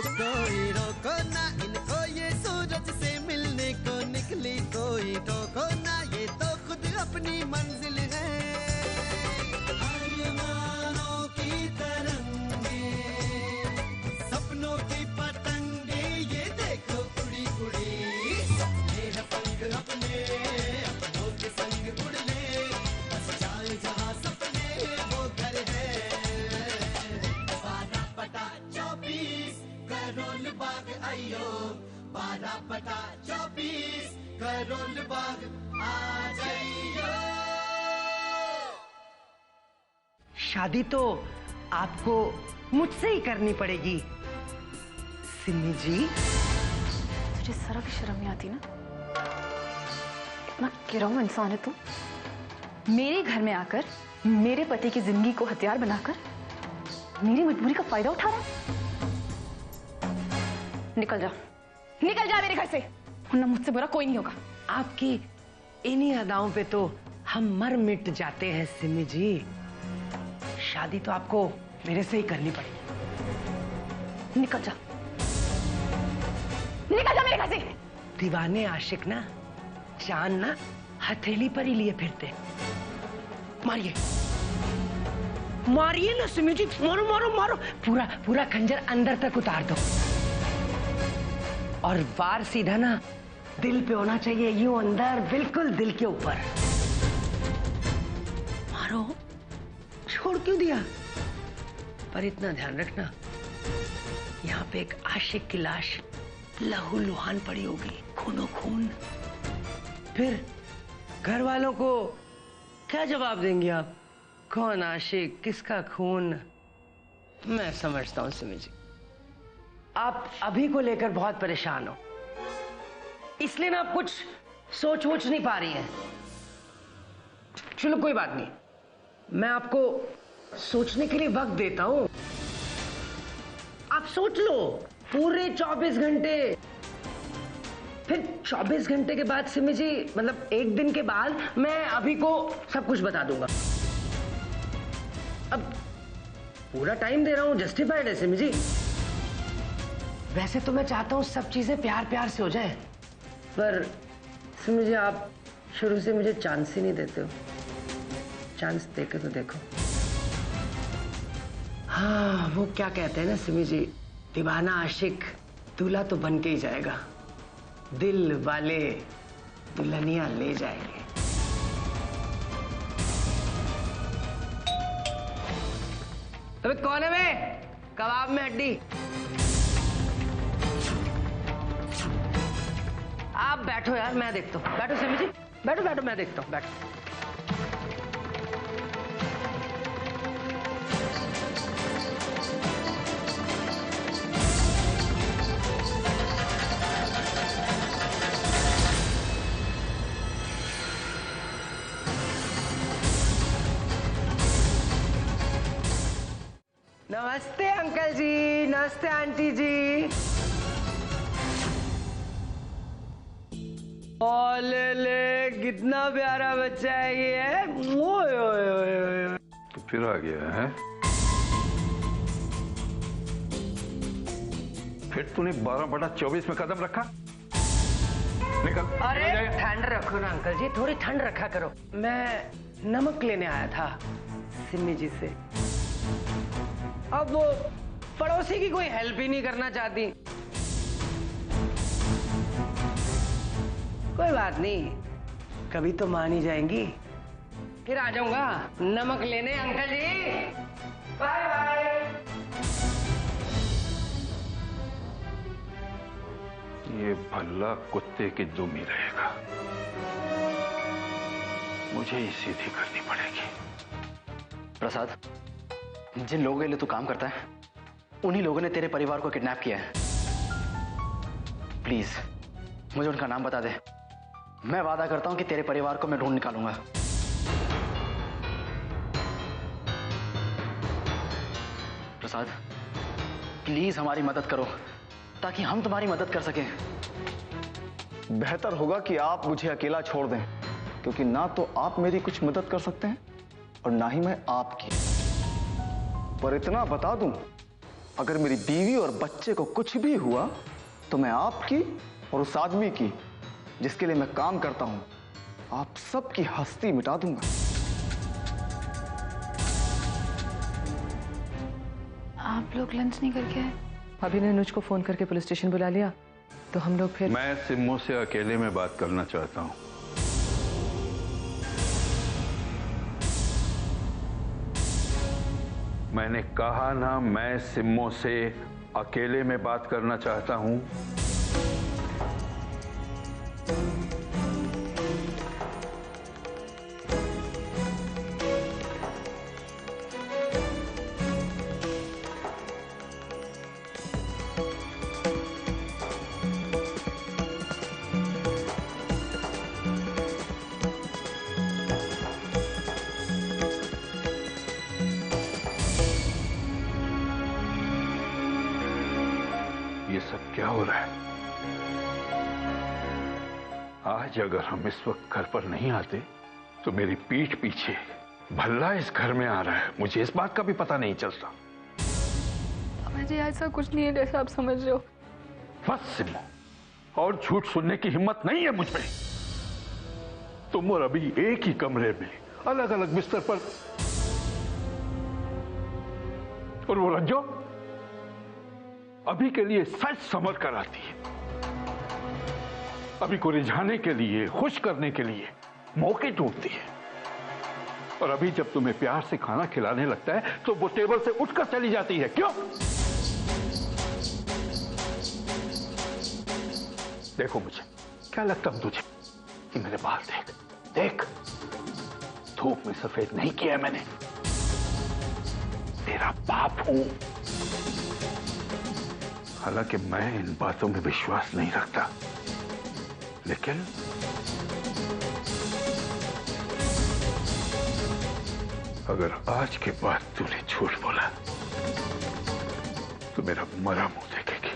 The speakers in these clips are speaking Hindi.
कोई रोको ना इनको, ये सूरज से मिलने को निकली, कोई टोको ना, ये तो खुद अपनी मंजिल है। अरमानों की तरंगे, सपनों की पतंगे, ये देखो उड़ी उड़ी, ये है पंख अपने, अपनों के संग उड़ ले, बस चाल जहां सपने वो घर है। 12/24 करोल बाग आइयो, 12/24 करोल बाग आ जाइयो। शादी तो आपको मुझसे ही करनी पड़ेगी सिमी जी। तुझे जरा भी शर्म नहीं आती ना? इतना गिराऊ इंसान है तू। मेरे घर में आकर मेरे पति की जिंदगी को हथियार बनाकर मेरी मजबूरी का फायदा उठा रहा है। निकल जा मेरे घर से, वरना मुझसे बुरा कोई नहीं होगा। आपकी इन्हीं अदाओं पे तो हम मर मिट जाते हैं सिमी जी। शादी तो आपको मेरे से ही करनी पड़ेगी। निकल जा मेरे घर से। दीवाने आशिक ना चांद ना हथेली पर ही लिए फिरते। मारिए मारिए ना सिमी जी, मारो मारो मारो, पूरा पूरा खंजर अंदर तक उतार दो, और वार सीधा ना दिल पे होना चाहिए, यूं अंदर बिल्कुल दिल के ऊपर। मारो, छोड़ क्यों दिया? पर इतना ध्यान रखना, यहाँ पे एक आशिक की लाश लहू लुहान पड़ी होगी, खूनो खून। फिर घर वालों को क्या जवाब देंगे आप? कौन आशिक, किसका खून? मैं समझता हूं सिमी जी, आप अभी को लेकर बहुत परेशान हो, इसलिए ना आप कुछ सोच वोच नहीं पा रही हैं। चलो कोई बात नहीं, मैं आपको सोचने के लिए वक्त देता हूं। आप सोच लो पूरे 24 घंटे, फिर 24 घंटे के बाद सिमी जी, मतलब एक दिन के बाद मैं अभी को सब कुछ बता दूंगा। अब पूरा टाइम दे रहा हूं, जस्टिफाइड है सिमी जी। वैसे तो मैं चाहता हूं सब चीजें प्यार प्यार से हो जाए, पर सिमी जी आप शुरू से मुझे चांस ही नहीं देते हो। चांस देके तो देखो। हाँ, वो क्या कहते हैं ना सिमी जी, दीवाना आशिक दूल्हा तो बन के ही जाएगा, दिल वाले दुल्हनिया ले जाएंगे। अबे कौन है बे? कबाब में हड्डी। आप बैठो यार, मैं देखता हूँ। बैठो सिमी जी, बैठो बैठो, मैं देखता हूँ, बैठो। नमस्ते अंकल जी, नमस्ते आंटी जी। ओ ले कितना प्यारा बच्चा है ये। ओए ओए ओए, तो फिर आ गया है? फिर तूने 12/24 में कदम रखा? निकल। अरे ठंड रखो ना अंकल जी, थोड़ी ठंड रखा करो। मैं नमक लेने आया था सिमी जी से। अब वो पड़ोसी की कोई हेल्प ही नहीं करना चाहती। कोई बात नहीं, कभी तो मान ही जाएंगी। फिर आ जाऊंगा नमक लेने अंकल जी। Bye bye. ये भल्ला कुत्ते की दुम ही रहेगा, मुझे ही सीधी करनी पड़ेगी। प्रसाद, जिन लोगों के लिए तू काम करता है उन्हीं लोगों ने तेरे परिवार को किडनैप किया है। प्लीज मुझे उनका नाम बता दे, मैं वादा करता हूं कि तेरे परिवार को मैं ढूंढ निकालूंगा। प्रसाद, प्लीज हमारी मदद करो ताकि हम तुम्हारी मदद कर सकें। बेहतर होगा कि आप मुझे अकेला छोड़ दें, क्योंकि ना तो आप मेरी कुछ मदद कर सकते हैं और ना ही मैं आपकी। पर इतना बता दूं अगर मेरी बीवी और बच्चे को कुछ भी हुआ तो मैं आपकी और उस आदमी की जिसके लिए मैं काम करता हूं, आप सबकी हस्ती मिटा दूंगा। आप लोग लंच नहीं करके आए? अभी ने अनुज को फोन करके पुलिस स्टेशन बुला लिया, तो हम लोग फिर। मैं सिम्मो से अकेले में बात करना चाहता हूं। मैंने कहा ना, मैं सिम्मो से अकेले में बात करना चाहता हूं। ये सब क्या हो रहा है? आज अगर हम इस वक्त घर पर नहीं आते तो मेरी पीठ पीछे भल्ला इस घर में आ रहा है। मुझे इस बात का भी पता नहीं चलता। मुझे ऐसा कुछ नहीं है जैसा आप समझ रहे हो। बस सिम्मो, और झूठ सुनने की हिम्मत नहीं है मुझ में। तुम और अभी एक ही कमरे में अलग अलग बिस्तर पर, और वो रंजो अभी के लिए सच समझ कर आती है। अभी को रिझाने के लिए, खुश करने के लिए मौके ढूंढती है। और अभी जब तुम्हें प्यार से खाना खिलाने लगता है तो वो टेबल से उठकर चली जाती है। क्यों? देखो, मुझे क्या लगता हूं तुझे कि मेरे बाल देख देख, धूप में सफेद नहीं किया है मैंने। तेरा बाप हूं। हालांकि मैं इन बातों में विश्वास नहीं रखता, लेकिन अगर आज के बाद तूने झूठ बोला तो मेरा मरा मुंह देखेगी।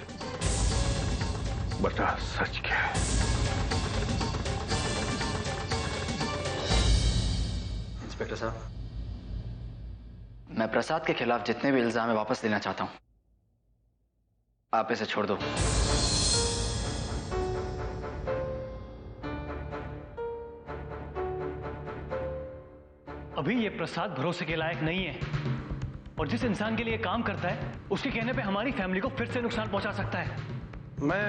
बता, सच क्या है? इंस्पेक्टर साहब, मैं प्रसाद के खिलाफ जितने भी इल्जाम है वापस लेना चाहता हूं। आप इसे छोड़ दो। अभी ये प्रसाद भरोसे के लायक नहीं है, और जिस इंसान के लिए काम करता है उसके कहने पे हमारी फैमिली को फिर से नुकसान पहुंचा सकता है। मैं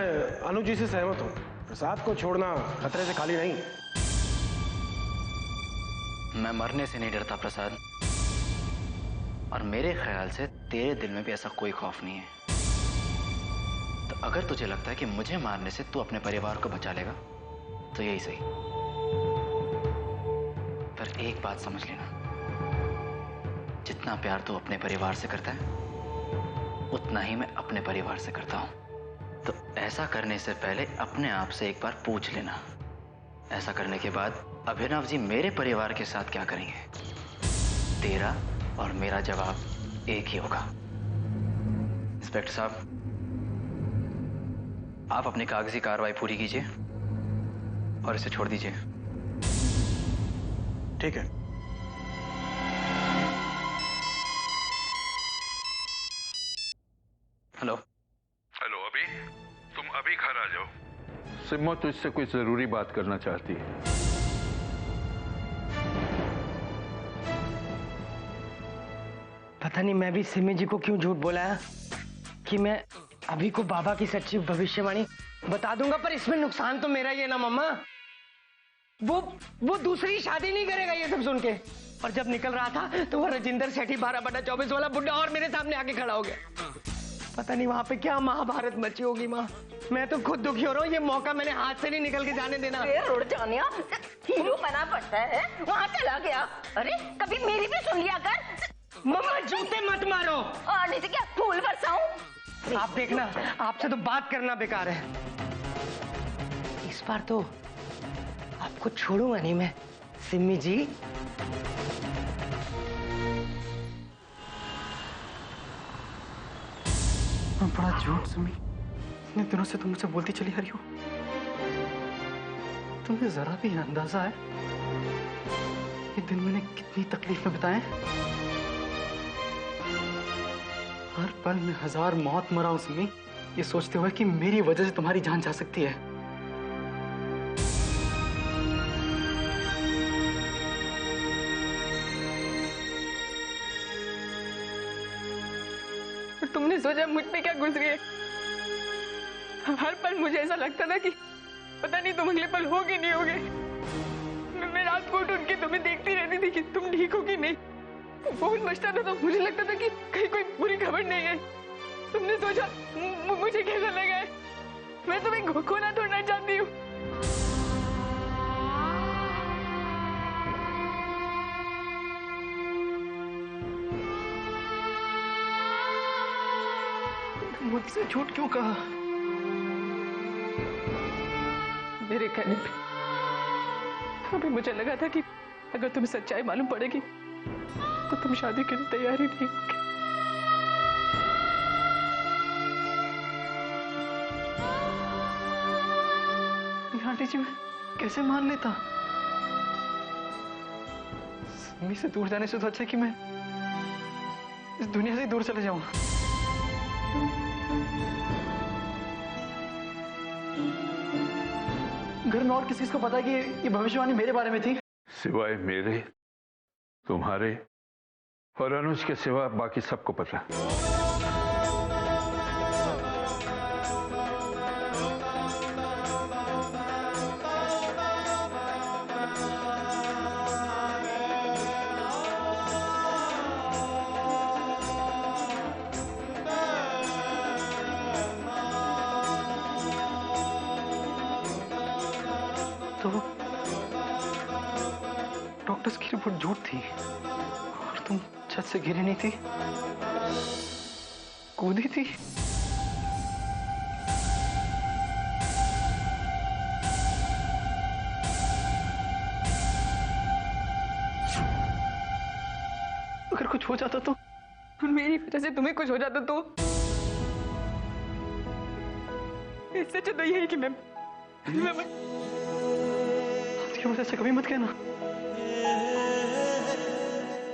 अनुज जी से सहमत हूं। प्रसाद को छोड़ना खतरे से खाली नहीं। मैं मरने से नहीं डरता प्रसाद, और मेरे ख्याल से तेरे दिल में भी ऐसा कोई खौफ नहीं है। तो अगर तुझे लगता है कि मुझे मारने से तू अपने परिवार को बचा लेगा तो यही सही। पर एक बात समझ लेना, जितना प्यार तू अपने परिवार से करता है उतना ही मैं अपने परिवार से करता हूं। तो ऐसा करने से पहले अपने आप से एक बार पूछ लेना, ऐसा करने के बाद अभिनव जी मेरे परिवार के साथ क्या करेंगे? तेरा और मेरा जवाब एक ही होगा। इंस्पेक्टर साहब, आप अपनी कागजी कार्रवाई पूरी कीजिए और इसे छोड़ दीजिए। ठीक है। हेलो। हेलो, अभी तुम अभी घर आ जाओ। सिम्मो तुझसे कोई जरूरी बात करना चाहती है। पता नहीं मैं भी सिमी जी को क्यों झूठ बोला है कि मैं अभी को बाबा की सच्ची भविष्यवाणी बता दूंगा, पर इसमें नुकसान तो मेरा ही है ना मम्मा। वो दूसरी शादी नहीं करेगा ये सब सुन के। और जब निकल रहा था तो वो राजिंदर सेठी 12/24 वाला बुड्ढा और मेरे सामने आके खड़ा हो गया। पता नहीं वहां पे क्या महाभारत मची होगी माँ। मैं तो खुद दुखी हो रहा हूँ। ये मौका मैंने हाथ से नहीं निकल के जाने देना। रुड़ जानिया, हीरो बना पड़ता है, वहाँ चला गया। अरे कभी मेरी भी सुन लिया कर। मम्मा जूते मत मारो। और नहीं तो क्या फूल बरसाऊं? आप देखना, आपसे तो बात करना बेकार है। इस बार तो आपको छोड़ूंगा नहीं मैं, सिम्मी जी। बड़ा झूठ सिमी, इतने दिनों से तुम मुझसे बोलती चली आ रही हो। तुम्हें जरा भी अंदाजा है ये दिन मैंने कितनी तकलीफ में बिताए? हर पल में 1000 मौत मरा हूं सिमी, ये सोचते हुए कि मेरी वजह से तुम्हारी जान जा सकती है। तुमने सोचा मुझ पे क्या गुजरी है? हर पल मुझे ऐसा लगता था कि पता नहीं तुम अगले पल होगे नहीं होगे। मैं रात को उठ के तुम्हें देखती रहती थी कि तुम ठीक हो कि नहीं। फोन बजता था तो मुझे लगता था कि कहीं कोई बुरी खबर नहीं है। तुमने सोचा मुझे कैसा लगा है? मैं तुम्हें खोना छोड़ना चाहती हूँ। मुझसे झूठ क्यों कहा? मेरे कहने पे अभी मुझे लगा था कि अगर तुम्हें सच्चाई मालूम पड़ेगी तो तुम शादी के लिए तैयार ही नहीं होगी। आंटी जी, मैं कैसे मान लेता? सिमी से दूर जाने से तो अच्छा है कि मैं इस दुनिया से दूर चले जाऊं। घर में और किसी को पता है कि ये भविष्यवाणी मेरे बारे में थी? सिवाय मेरे, तुम्हारे और अनुज के सिवा बाकी सबको पता। तो डॉक्टर्स की रिपोर्ट झूठ थी और तुम छत से गिरी नहीं थी, कूदी थी। अगर कुछ हो जाता तो? मेरी वजह से तुम्हें कुछ हो जाता तो? इससे अच्छा तो यही कि मैं की वजह से कभी मत कहना।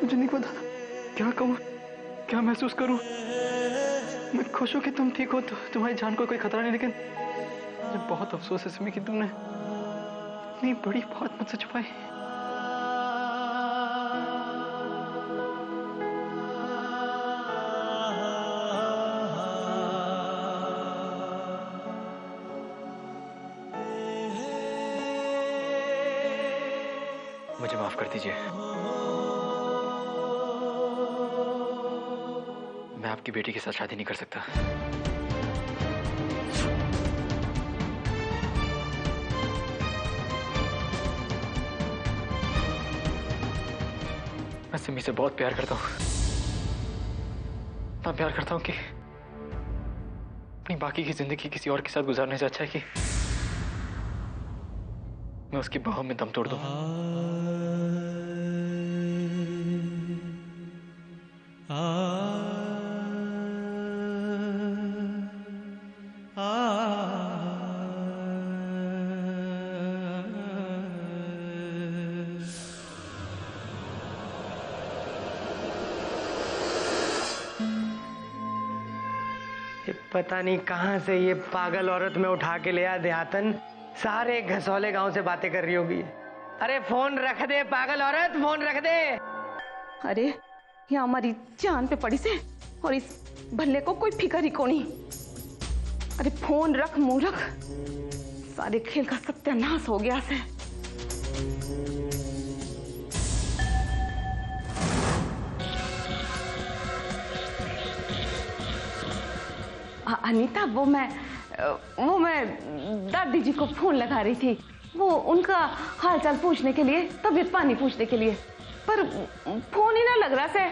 मुझे नहीं पता क्या कहूँ, क्या महसूस करूँ। मैं खुश हूँ कि तुम ठीक हो, तो तुम्हारी जान को कोई खतरा नहीं, लेकिन मुझे बहुत अफसोस है सिमी कि तुमने इतनी बड़ी बात मुझसे छुपाई। मुझे माफ कर दीजिए। मैं आपकी बेटी के साथ शादी नहीं कर सकता। मैं सिमी से बहुत प्यार करता हूं। इतना प्यार करता हूं कि अपनी बाकी की जिंदगी किसी और के साथ गुजारने से अच्छा है कि मैं उसकी बाहों में दम तोड़ दूं। पता नहीं कहां से ये पागल औरत में उठा के ले आया देहातन। सारे घसौले गांव से बातें कर रही होगी। अरे फोन रख दे पागल औरत, फोन रख दे। अरे ये हमारी जान पे पड़ी से और इस भल्ले को कोई फिक्र ही को नहीं। अरे फोन रख मूर्ख, सारे खेल का सत्यानाश हो गया से। अनीता, वो मैं दादी जी को फोन लगा रही थी, वो उनका हाल चाल पूछने के लिए, तबीयत पानी पूछने के लिए, पर फोन ही ना लग रहा से।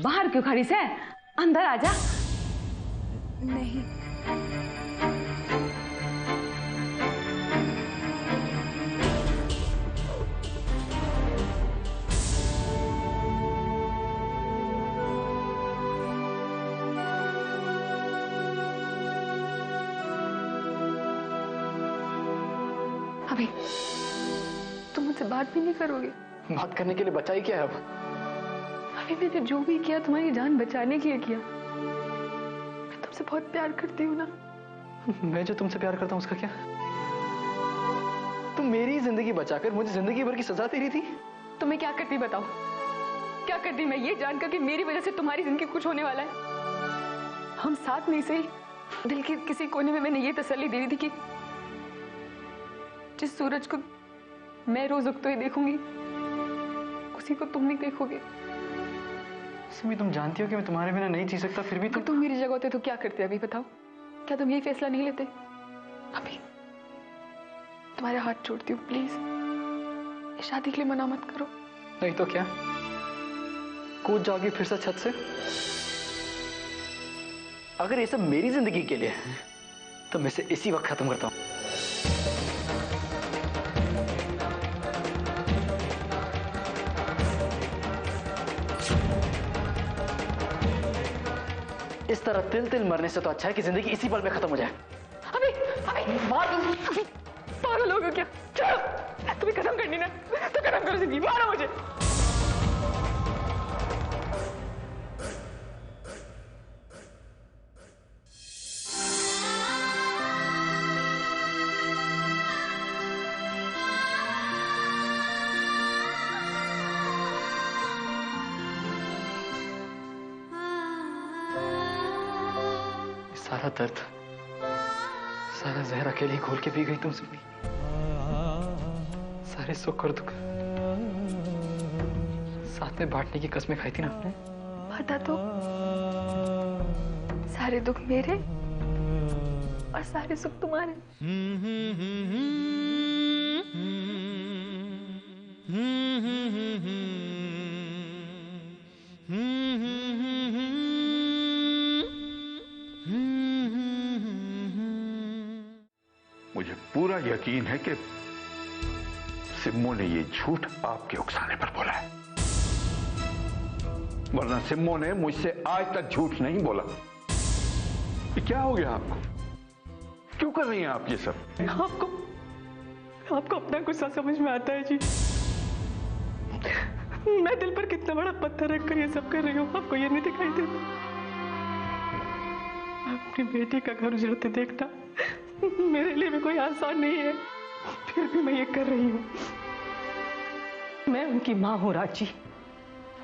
बाहर क्यों खड़ी से? अंदर आ जा। नहीं, अभी तुम मुझसे बात भी नहीं करोगे? बात करने के लिए बचा ही क्या है अब? अभी मैंने जो भी किया तुम्हारी जान बचाने के लिए किया। मैं तुमसे बहुत प्यार करती हूँ ना। मैं जो तुमसे प्यार करता हूँ उसका क्या? तुम मेरी जिंदगी बचाकर मुझे जिंदगी भर की सजा दे रही थी। तो मैं क्या करती बताओ? क्या करती मैं ये जानकर कि मेरी वजह से तुम्हारी जिंदगी कुछ होने वाला है? हम साथ में से दिल के किसी कोने में मैंने ये तसल्ली दे दी थी कि जिस सूरज को मैं रोज उगते हुए देखूंगी उसी को तुम नहीं देखोगे। सिमी, तुम जानती हो कि मैं तुम्हारे बिना नहीं जी सकता, फिर भी तुम मेरी जगह होते तो क्या करते? अभी बताओ, क्या तुम यही फैसला नहीं लेते? अभी तुम्हारे हाथ छोड़ती हूँ, प्लीज इस शादी के लिए मना मत करो। नहीं तो क्या, कूद जाओगी फिर से छत से? अगर ये सब मेरी जिंदगी के लिए है तो मैं इसे इसी वक्त खत्म करता हूं। इस तरह तिल तिल मरने से तो अच्छा है कि जिंदगी इसी पल में खत्म हो जाए। अभी पागल हो गए क्या? चलो तुम्हें खत्म करनी ना तो खत्म करो जिंदगी, मारो मुझे। सारा दर्द, सारा जहर अकेले घोल के पी गई तुम सिमी। सारे सुख और दुख साथ में बांटने की कसमें खाई थी ना आपने। पता तो, सारे दुख मेरे और सारे सुख तुम्हारे। मुझे पूरा यकीन है कि सिम्मो ने ये झूठ आपके उकसाने पर बोला है, वरना सिम्मो ने मुझसे आज तक झूठ नहीं बोला। क्या हो गया आपको? क्यों कर रही हैं आप ये सब? आपको अपना गुस्सा समझ में आता है जी। मैं दिल पर कितना बड़ा पत्थर रखकर ये सब कर रही हूँ, आपको ये नहीं दिखाई देता? अपनी बेटी का घर उजड़ते देखना मेरे लिए भी कोई आसान नहीं है, फिर भी मैं ये कर रही हूँ। मैं उनकी माँ हूँ राजी,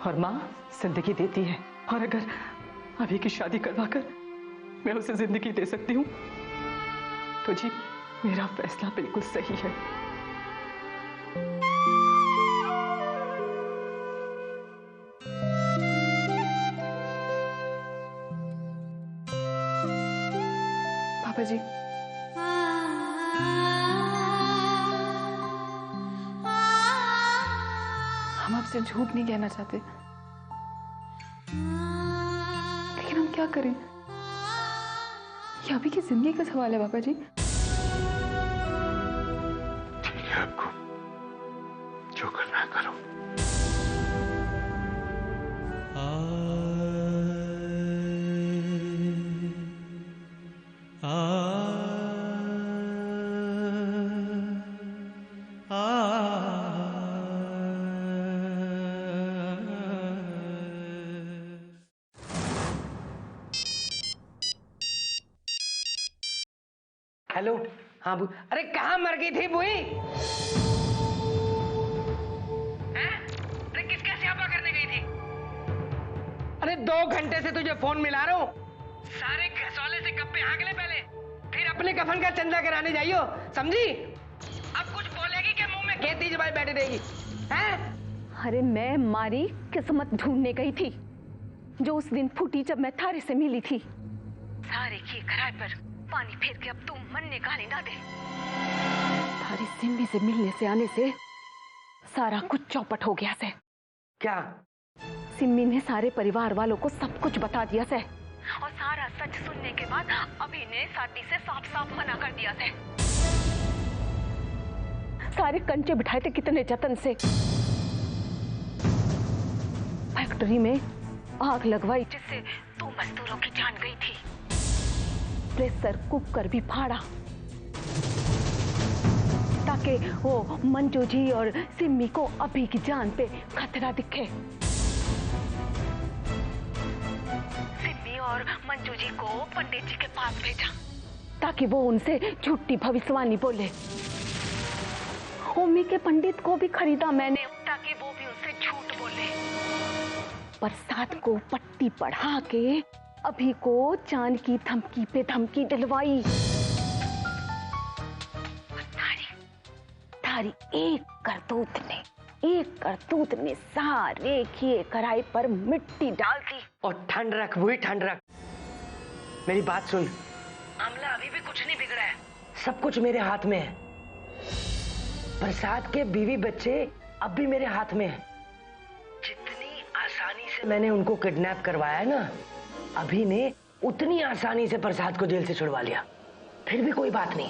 और माँ जिंदगी देती है, और अगर अभी की शादी करवाकर मैं उसे जिंदगी दे सकती हूँ तो जी मेरा फैसला बिल्कुल सही है। पापा जी, हम आपसे झूठ नहीं कहना चाहते, लेकिन हम क्या करें? ये अभी की जिंदगी का सवाल है पापा जी। ठीक है, आपको जो करना है करो। हेलो, हाँ बू, अरे कहाँ मर गई थी बुई? अरे किसके स्यापा करने गई थी? अरे 2 घंटे से तुझे फोन मिला रहा हूँ, सारे घसौले से गप्पे हाँक ले पहले, फिर अपने कफन का चंदा कराने जाइयो, समझी? अब कुछ बोलेगी कि मुंह में खेती जमाई बैठी रहेगी? हैं? अरे मैं मारी किस्मत ढूंढने गई थी, जो उस दिन फूटी जब मैं थारे से मिली थी। सारे की किराए पर पानी फेर के अब तू मन ने गाली ना दे। थारी सिम्मी से मिलने से आने से सारा कुछ चौपट हो गया से। क्या? सिम्मी ने सारे परिवार वालों को सब कुछ बता दिया से, और सारा सच सुनने के बाद अभी ने साथी से साफ साफ मना कर दिया से। सारे कंचे बिठाए थे कितने जतन से, फैक्ट्री में आग लगवाई जिससे 2 मजदूरों की जान गई थी, प्रेशर कुकर भी फाड़ा ताकि वो मंजू जी और सिम्मी को अभी की जान पे खतरा दिखे। मंजू जी को पंडित जी के पास भेजा ताकि वो उनसे झूठी भविष्यवाणी बोले। होमी के पंडित को भी खरीदा मैंने ताकि वो भी उनसे झूठ बोले। प्रसाद को पट्टी पढ़ा के अभी को चांद की धमकी पे धमकी दिलवाई। तारी एक करतूत ने सारे किए कराए पर मिट्टी डाल दी। और ठंड रख बुई, ठंड रख। मेरी बात सुन, आमला अभी भी कुछ नहीं बिगड़ा है, सब कुछ मेरे हाथ में है। प्रसाद के बीवी बच्चे अब भी मेरे हाथ में है। जितनी आसानी से मैंने उनको किडनैप करवाया है ना, अभी ने उतनी आसानी से प्रसाद को जेल से छुड़वा लिया। फिर भी कोई बात नहीं,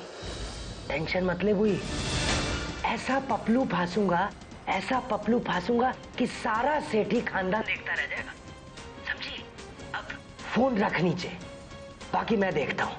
टेंशन मत ले बुई। ऐसा पपलू फांसूंगा कि सारा सेठी खानदान देखता रह जाएगा, समझी? अब फोन रख नीचे, बाकी मैं देखता हूँ।